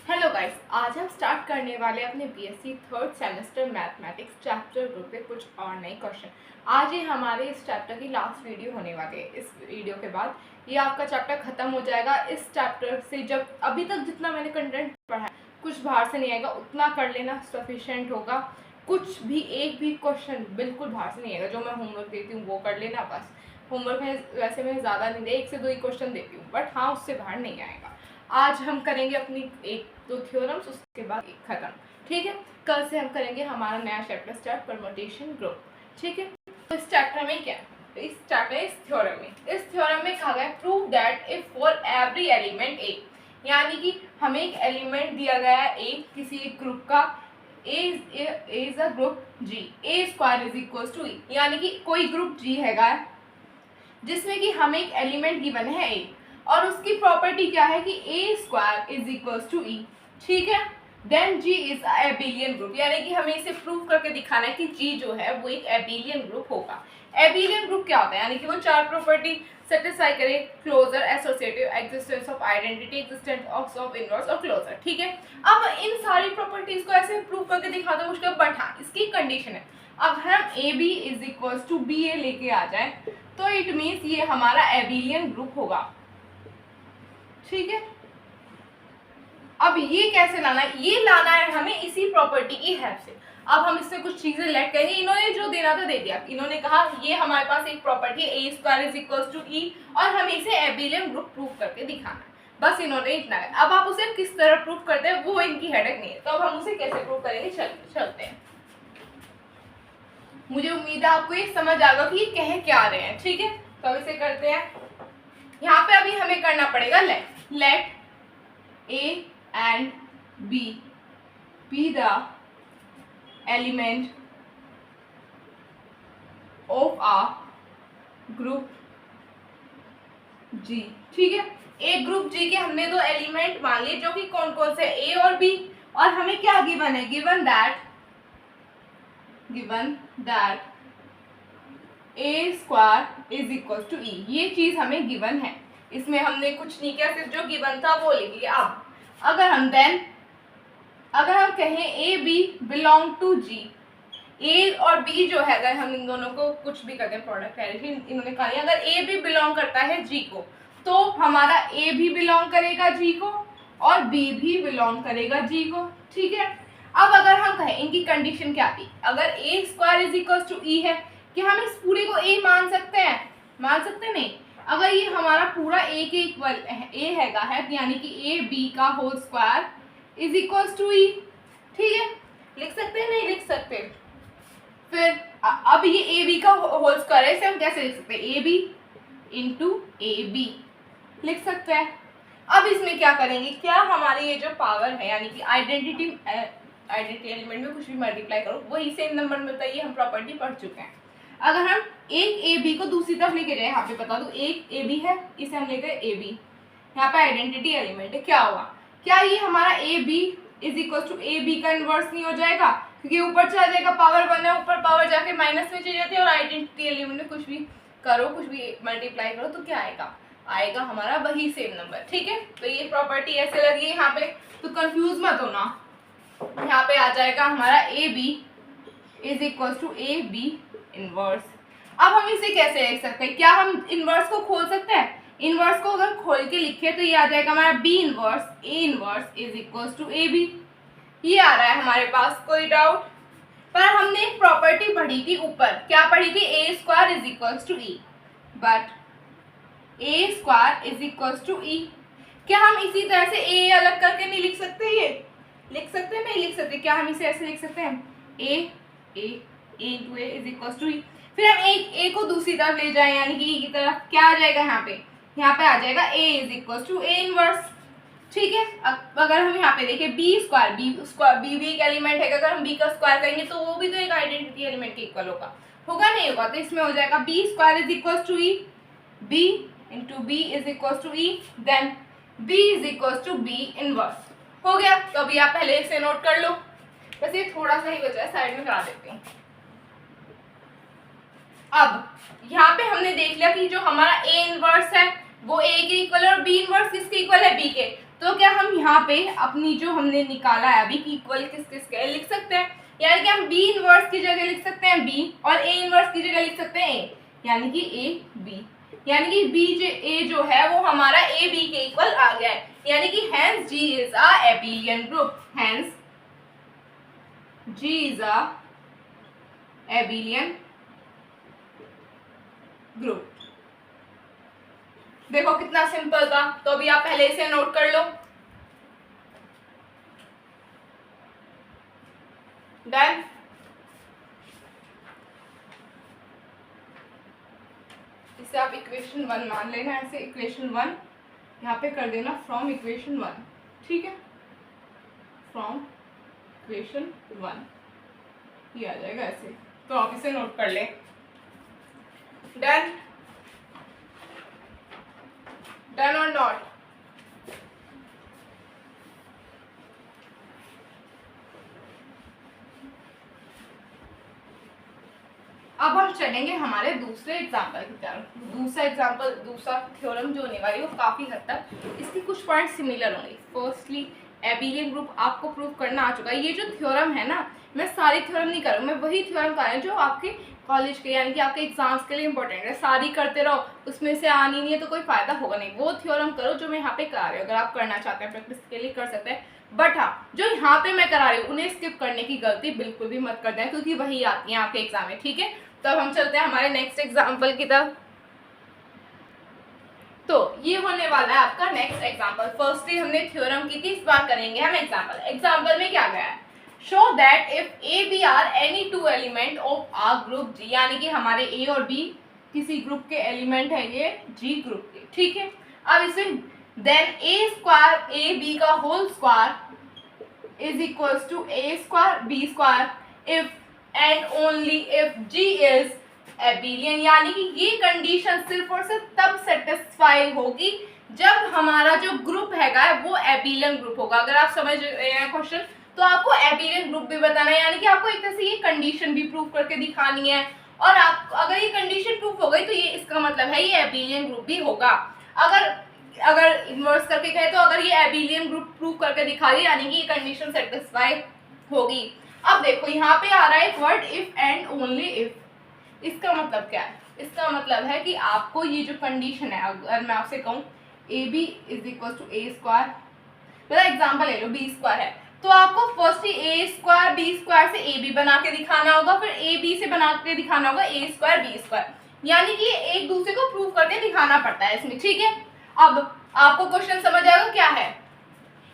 Hello guys, आज हम start करने वाले अपने BSc third semester mathematics chapter group के कुछ और नए क्वेश्चन। आज ये हमारे इस चैप्टर की लास्ट वीडियो होने वाली है। इस वीडियो के बाद ये आपका चैप्टर ख़त्म हो जाएगा। इस चैप्टर से जब अभी तक जितना मैंने कंटेंट पढ़ा है कुछ बाहर से नहीं आएगा, उतना कर लेना सफिशेंट होगा। कुछ भी एक भी क्वेश्चन बिल्कुल बाहर से नहीं आएगा। जो मैं होमवर्क देती हूँ वो कर लेना बस। होमवर्क में वैसे मैं ज़्यादा नहीं दे, 1 से 2 ही क्वेश्चन देती हूँ, बट हाँ उससे बाहर नहीं आएगा। आज हम करेंगे अपनी 1-2 थ्योरम्स, उसके बाद एक खत्म। ठीक है, कल से हम करेंगे हमारा नया चैप्टर स्टार्ट, परम्यूटेशन ग्रुप। ठीक है, तो इस चैप्टर में क्या है, इस थ्योरम में कहा गया prove that if for every element A, यानी कि हमें एक एलिमेंट दिया गया है ए किसी एक ग्रुप का, A is a group G, A square is equal to E, यानी कि कोई ग्रुप जी हैगा जिसमें कि हमें एक एलिमेंट गिवन है ए और उसकी प्रॉपर्टी क्या है कि a square is equal to ई। ठीक है, then G is a abelian group, यानी कि हमें इसे प्रूव करके दिखाना है कि जी जो है वो एक एबिलियन ग्रुप होगा। एबिलियन ग्रुप क्या होता है, यानी कि वो 4 प्रॉपर्टी सेटिस्फाई करे, closure, associative, existence of identity, existence of inverse और क्लोजर। ठीक है, अब इन सारी प्रॉपर्टीज को ऐसे प्रूव करके दिखा दो मुश्किल, बट हाँ इसकी कंडीशन है अब हम A B is equal to B A लेके आ जाए तो इट मीन्स ये हमारा एबिलियन ग्रुप होगा। ठीक है, अब ये कैसे लाना है, ये लाना है हमें इसी प्रॉपर्टी की हेल्प से। अब हम इससे कुछ चीजें लेट करेंगे, इन्होंने जो देना था दे दिया। इन्होंने कहा ये हमारे पास एक property A square is equal to E और हमें इसे एबिलियन ग्रुप प्रूव करके दिखाना है, बस इन्होंने इतना है। अब आप उसे किस तरह प्रूव करते हैं वो इनकी हेडेक नहीं है, तो अब हम उसे कैसे प्रूव करेंगे चलते हैं। मुझे उम्मीद है आपको ये समझ आ गया कि ये कह क्या रहे हैं। ठीक है, तो अब इसे करते हैं। यहाँ पे अभी हमें करना पड़ेगा let A and B be the element of a group G. ठीक है, एक ग्रुप जी के हमने 2 एलिमेंट मान लिए जो कि कौन कौन से ए और बी, और हमें क्या गिवन है, given that A square is equal to E, ये चीज हमें गिवन है। इसमें हमने कुछ नहीं किया, सिर्फ जो गिवन था वो लिख लिया। अब अगर हम कहें ए बी बिलोंग टू जी, ए और बी जो है, अगर हम इन दोनों को कुछ भी करते हैं प्रोडक्ट है, इन्होंने कहा अगर ए भी बिलोंग करता है जी को तो हमारा ए भी बिलोंग करेगा जी को और बी भी बिलोंग करेगा जी को। ठीक है, अब अगर हम कहें इनकी कंडीशन क्या थी, अगर ए स्क्वायर इज इक्वल टू ई है कि हम इस पूरे को ए मान सकते हैं, नहीं, अगर ये हमारा पूरा ए के इक्वल ए हैगा है, यानी कि ए बी का whole square is equal to ई। ठीक है, लिख सकते हैं, नहीं लिख सकते। फिर अब ये ए बी का होल स्क्वायर है, इसे हम कैसे लिख सकते हैं, a b into a b लिख सकते हैं। अब इसमें क्या करेंगे, क्या हमारी ये जो पावर है, यानी कि आइडेंटिटी एलिमेंट में कुछ भी मल्टीप्लाई करो वही सेम नंबर मिलता है, ये हम प्रॉपर्टी पढ़ चुके हैं। अगर हम एक ए बी को दूसरी तरफ लेके जाए, यहाँ पे बता दो एक ए बी है, इसे हम लेकर ए बी, यहाँ पे आइडेंटिटी एलिमेंट है, क्या होगा, क्या ये हमारा a B is equal to a B का इनवर्स नहीं हो जाएगा, क्योंकि ऊपर चला जाएगा, पावर 1 है, ऊपर पावर जाके माइनस में चली जाती है, और आइडेंटिटी एलिमेंट में कुछ भी करो, कुछ भी मल्टीप्लाई करो तो क्या आएगा हमारा वही सेम नंबर। ठीक है, तो ये प्रॉपर्टी ऐसे लगी है यहाँ पे, तो कंफ्यूज मत होना। यहाँ पे आ जाएगा हमारा a B is equal to a b inverse. अब हम इसे कैसे लिख सकते हैं, क्या हम इनवर्स को खोल सकते हैं, इनवर्स को अगर खोल के लिखे तो ये आ जाएगा हमारा b inverse a inverse is equal to a b. ये आ रहा है हमारे पास, कोई डाउट। पर हमने एक प्रॉपर्टी पढ़ी थी ऊपर, क्या पढ़ी थी, A square is equal to E, but A square is equal to E, क्या हम इसी तरह से ए अलग करके नहीं लिख सकते, ये लिख सकते हैं, नहीं लिख सकते, क्या हम इसे ऐसे लिख सकते हैं, A into A is equal to E. फिर हम ए को दूसरी तरफ ले जाएं, यानी कि ई की तरफ, क्या आ जाएगा यहाँ पे आ जाएगा A is equal to A inverse. ठीक है, अगर हम यहाँ पे देखें बी भी एक एलिमेंट है, अगर हम बी का स्क्वायर करेंगे तो वो भी तो एक आइडेंटिटी एलिमेंट के इक्वल होगा नहीं होगा, तो इसमें हो जाएगा b square is equal to e, b into b is equal to e, then b is equal to b inverse. हो गया, तो अभी आप पहले इसे नोट कर लो, बस ये थोड़ा सा ही बचा है, साइड में करा देते हैं। अब यहाँ पे हमने देख लिया कि जो हमारा ए इनवर्स है वो ए के इक्वल है और बी इनवर्स किसके इक्वल है, बी के, तो क्या हम यहाँ पे अपनी जो हमने निकाला है अभी इक्वल किस किस के लिख सकते हैं, यानी कि हम बी इनवर्स की जगह लिख सकते हैं बी और ए इनवर्स की जगह लिख सकते हैं ए, यानी कि ए बी, यानी कि बी ए जो है वो हमारा ए बी के इक्वल आ गया है, यानी कि hence G is a abelian group, hence G is a abelian group। देखो कितना सिंपल था, तो अभी आप पहले इसे नोट कर लो। डन। इसे आप इक्वेशन 1 मान लेना, ऐसे इक्वेशन 1 यहाँ पे कर देना फ्रॉम इक्वेशन 1, ठीक है, फ्रॉम इक्वेशन 1 ये आ जाएगा ऐसे, तो आप इसे नोट कर ले। डन, डन और नॉट। अब हम चलेंगे हमारे दूसरे एग्जाम्पल की तरफ। दूसरा थ्योरम जो होने वाली है वो काफी हद तक इसके कुछ पॉइंट सिमिलर होंगे। फर्स्टली एबिलियन ग्रुप आपको प्रूव करना आ चुका है। ये जो थ्योरम है ना, मैं सारी थ्योरम नहीं करूँ, मैं वही थ्योरम कर रही हूँ जो आपके कॉलेज के यानी कि आपके एग्जाम्स के लिए इंपॉर्टेंट है। सारी करते रहो, उसमें से आनी नहीं है तो कोई फायदा होगा नहीं। वो थ्योरम करो जो मैं यहाँ पे करा रही हूँ। अगर आप करना चाहते हैं प्रैक्टिस के लिए कर सकते हैं, बट हाँ जो यहाँ पे मैं करा रही हूँ उन्हें स्किप करने की गलती बिल्कुल भी मत कर दें, क्योंकि वही आती है आपके एग्जाम में, ठीक है। तो अब हम चलते हैं हमारे नेक्स्ट एग्जाम्पल की तरफ। तो ये होने वाला है आपका नेक्स्ट एग्जाम्पल। फर्स्टली हमने थ्योरम की थी, इस बार करेंगे हम एग्जाम्पल। एग्जाम्पल में क्या गया है, show that if A B are any two element of a group G, यानी कि हमारे ए और बी किसी ग्रुप के एलिमेंट है ये जी ग्रुप के, ठीक है। अब इसमें then A square A B का whole square is equals to A square B square if and only if G is abelian, यानी कि ये कंडीशन सिर्फ और सिर्फ तब सेटिस्फाई होगी जब हमारा जो ग्रुप हैगा वो एबिलियन ग्रुप होगा। अगर आप समझ रहे हैं क्वेश्चन, तो आपको एबिलियन ग्रुप भी बताना है, यानी कि आपको एक तरह से ये कंडीशन भी प्रूव करके दिखानी है। और आप अगर ये कंडीशन प्रूव हो गई तो ये इसका मतलब है ये एबिलियन ग्रुप भी होगा। अगर इन्वर्स करके कहे तो अगर ये एबिलियन ग्रुप प्रूव करके दिखा दी, यानी कि ये कंडीशन सेटिस्फाई होगी। अब देखो यहाँ पे आ रहा है एक word if and only if. इसका मतलब क्या है, इसका मतलब है कि आपको ये जो कंडीशन है, अगर मैं आपसे कहूँ a B is equal to A square, मतलब एग्जाम्पल ले लो बी स्क्वायर है, तो आपको फर्स्ट ही ए स्क्वायर बी स्क्वायर से ए बी बना के दिखाना होगा, फिर ए बी से बना के दिखाना होगा ए स्क्वायर बी स्क्वायर, यानी कि एक दूसरे को प्रूव करके दिखाना पड़ता है इसमें, ठीक है। अब आपको क्वेश्चन समझ आएगा क्या है।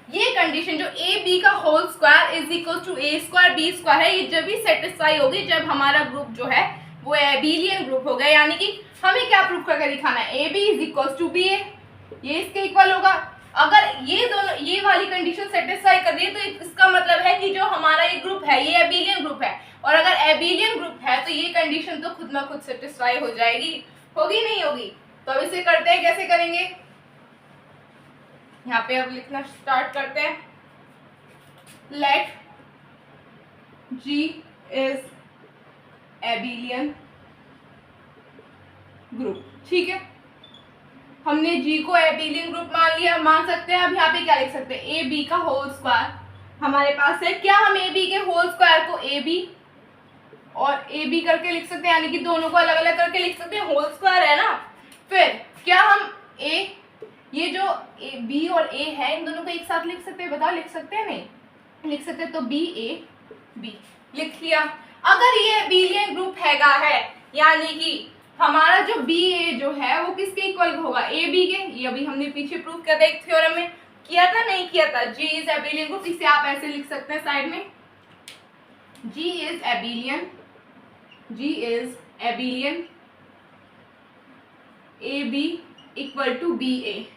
ये कंडीशन जो ए बी का whole square is equal to A square B square है, ये जब भी सेटिस्फाई होगी जब हमारा ग्रुप जो है वो एबिलियन ग्रुप होगा, यानी कि हमें क्या प्रूव करके दिखाना है, A B is equal to B ए, ये इसके इक्वल होगा। अगर ये दोनों ये वाली कंडीशन सेटिस्फाई कर रही है तो इसका मतलब है कि जो हमारा ये ग्रुप है ये एबिलियन ग्रुप है, और अगर एबिलियन ग्रुप है तो ये कंडीशन तो खुद में खुद सेटिस्फाई हो जाएगी, होगी नहीं होगी। तो अब इसे करते हैं, कैसे करेंगे, यहाँ पे अब लिखना स्टार्ट करते हैं। Let G is abelian group, ठीक है। हमने जी को एबिलियन ग्रुप मान लिया, मान सकते हैं। अब यहाँ पे क्या लिख सकते हैं, ए बी का होल स्क्वायर हमारे पास है। क्या हम ए बी के होल स्क्वायर को ए बी और ए बी करके लिख सकते हैं, यानी कि दोनों को अलग अलग करके लिख सकते हैं, होल स्क्वायर है ना। फिर क्या हम ए ये जो ए बी और ए है इन दोनों को एक साथ लिख सकते हैं, बताओ लिख सकते हैं नहीं लिख सकते, तो बी ए बी लिख लिया। अगर ये एबिलियन ग्रुप हैगा है, यानी कि हमारा जो बी ए जो है वो किसके इक्वल होगा, ए बी के। ये अभी हमने पीछे प्रूव किया था एक थ्योरम में, किया था नहीं किया था। जी इज एबिलियन ग्रुप, इसे आप ऐसे लिख सकते हैं साइड में, G is abelian, G is abelian a b equal to B ए।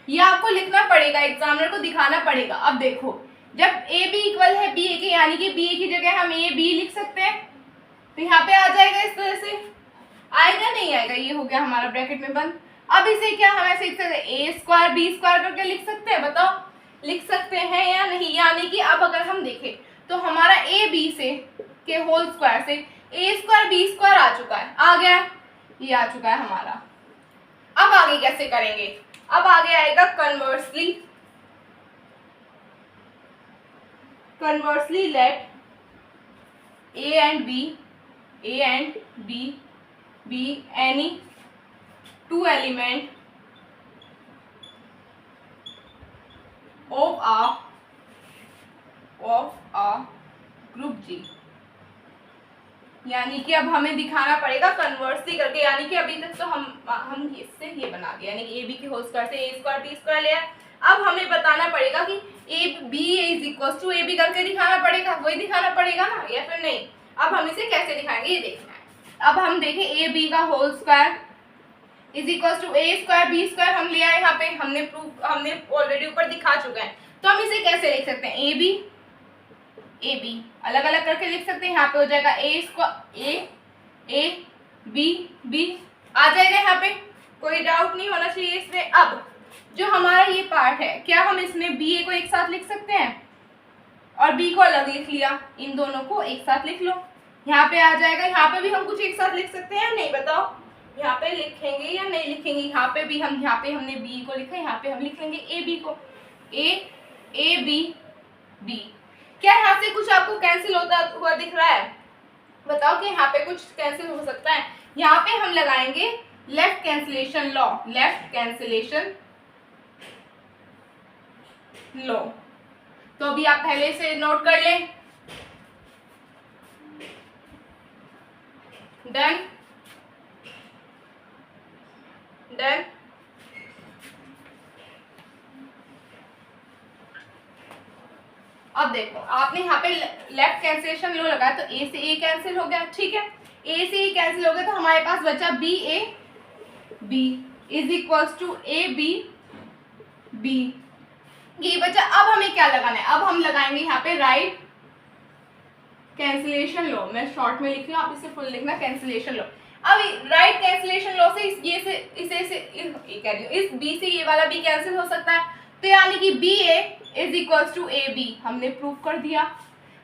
ये आपको लिखना पड़ेगा, एग्जामिनर को दिखाना पड़ेगा। अब देखो जब ए बी इक्वल है बी ए के, यानी कि बी ए की जगह हम ए बी लिख सकते हैं, तो यहाँ पे आ जाएगा इस तरह से, आएगा नहीं आएगा, ये हो गया हमारा ब्रैकेट में बंद। अब इसे क्या हम ऐसे लिख सकते हैं, ए स्क्वायर बी स्क्वायर करके लिख सकते हैं, बताओ लिख सकते हैं या नहीं। यानी कि अब अगर हम देखें तो हमारा ए बी से के होल स्क्वायर से ए स्क्वायर बी स्क्वायर आ चुका है, आ गया, ये आ चुका है हमारा। अब आगे कैसे करेंगे, अब आगे आएगा conversely conversely let A and B be any two element of a group G। यानी कि अब हमें दिखाना पड़ेगा कन्वर्सली करके, यानी कि अभी तक तो हम इससे ये बना दिया, यानी कि ए बी के होल स्क्वायर से ए स्क्वायर बी स्क्वायर लिया। अब हमें बताना पड़ेगा कि A B is equal to a b करके दिखाना पड़ेगा, वही दिखाना पड़ेगा ना, या फिर नहीं। अब हम इसे कैसे दिखाएंगे ये देखना है। अब हम देखें ए बी का whole square is equal to A square B square हम लिया है, यहाँ पे हमने ऑलरेडी ऊपर दिखा चुका है। तो हम इसे कैसे लिख सकते हैं, ए बी अलग अलग करके लिख सकते हैं। यहाँ पे हो जाएगा ए बी बी आ जाएगा, यहाँ पे कोई डाउट नहीं होना चाहिए इसमें। अब जो हमारा ये पार्ट है, क्या हम इसमें बी ए को एक साथ लिख सकते हैं और बी को अलग लिख लिया, इन दोनों को एक साथ लिख लो, यहाँ पे आ जाएगा। यहाँ पे भी हम कुछ एक साथ लिख सकते हैं, नहीं बताओ, यहाँ पे लिखेंगे या नहीं लिखेंगे। यहाँ पे भी हम, यहाँ पे हमने बी को लिखा, यहाँ पे हम लिख लेंगे ए बी को, ए बी बी। क्या यहाँ से कुछ आपको कैंसिल होता हुआ दिख रहा है, बताओ कि यहाँ पे कुछ कैंसिल हो सकता है। यहाँ पे हम लगाएंगे left cancellation law, left cancellation law. तो अभी आप पहले से नोट कर लें। Done done. अब देखो आपने यहाँ पे लेफ्ट कैंसिलेशन लो लगाया, तो ए से ए कैंसिल हो गया, ठीक है। ए से ए कैंसिल हो गया, तो हमारे पास बचा b a B is equals to a b b, ये बचा। अब हमें क्या लगाना है, अब हम लगाएंगे यहाँ पे राइट कैंसिलेशन लो। मैं शॉर्ट में लिख रही हूँ, आप इसे फुल लिखना, कैंसिलेशन लो। अब राइट कैंसिलेशन लॉ से इस बी से ये वाला बी कैंसिल हो सकता है, तो यानी कि b a is equal to a b हमने प्रूव कर दिया।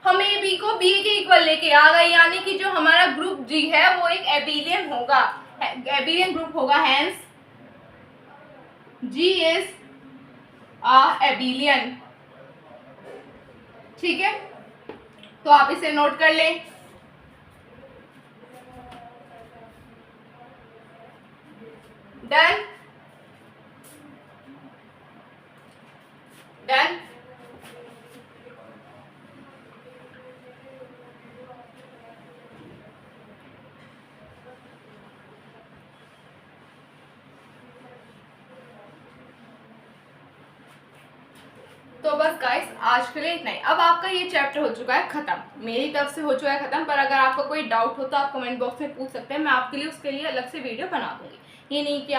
हम ए बी को बी के इक्वल लेके आ गए, यानी कि जो हमारा ग्रुप जी है वो एक एबिलियन होगा, एबिलियन ग्रुप होगा, hence G is a abelian, ठीक है। तो आप इसे नोट कर लें। Done done. तो बस गाइस आज के लिए इतना ही। अब आपका ये चैप्टर हो चुका है खत्म, मेरी तरफ से हो चुका है खत्म। पर अगर आपका कोई डाउट हो तो आप कमेंट बॉक्स में पूछ सकते हैं, मैं आपके लिए उसके लिए अलग से वीडियो बना दूंगी। ये नहीं कि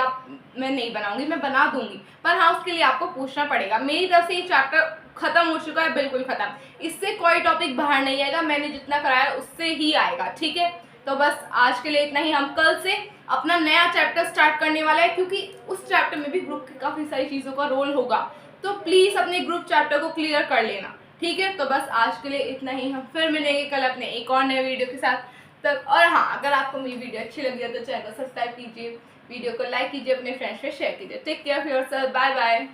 मैं नहीं बनाऊंगी, मैं बना दूंगी, पर हाँ उसके लिए आपको पूछना पड़ेगा। मेरी तरफ से ये चैप्टर खत्म हो चुका है, बिल्कुल खत्म। इससे कोई टॉपिक बाहर नहीं आएगा, मैंने जितना कराया उससे ही आएगा, ठीक है। तो बस आज के लिए इतना ही। हम कल से अपना नया चैप्टर स्टार्ट करने वाला है, क्योंकि उस चैप्टर में भी ग्रुप की काफ़ी सारी चीज़ों का रोल होगा, तो प्लीज़ अपने ग्रुप चैप्टर को क्लियर कर लेना, ठीक है। तो बस आज के लिए इतना ही। हम फिर मिलेंगे कल अपने एक और नए वीडियो के साथ तब। और हाँ, अगर आपको मेरी वीडियो अच्छी लगी है तो चैनल को सब्सक्राइब कीजिए, वीडियो को लाइक कीजिए, अपने फ्रेंड्स में शेयर कीजिए। Take care of yourself, bye bye.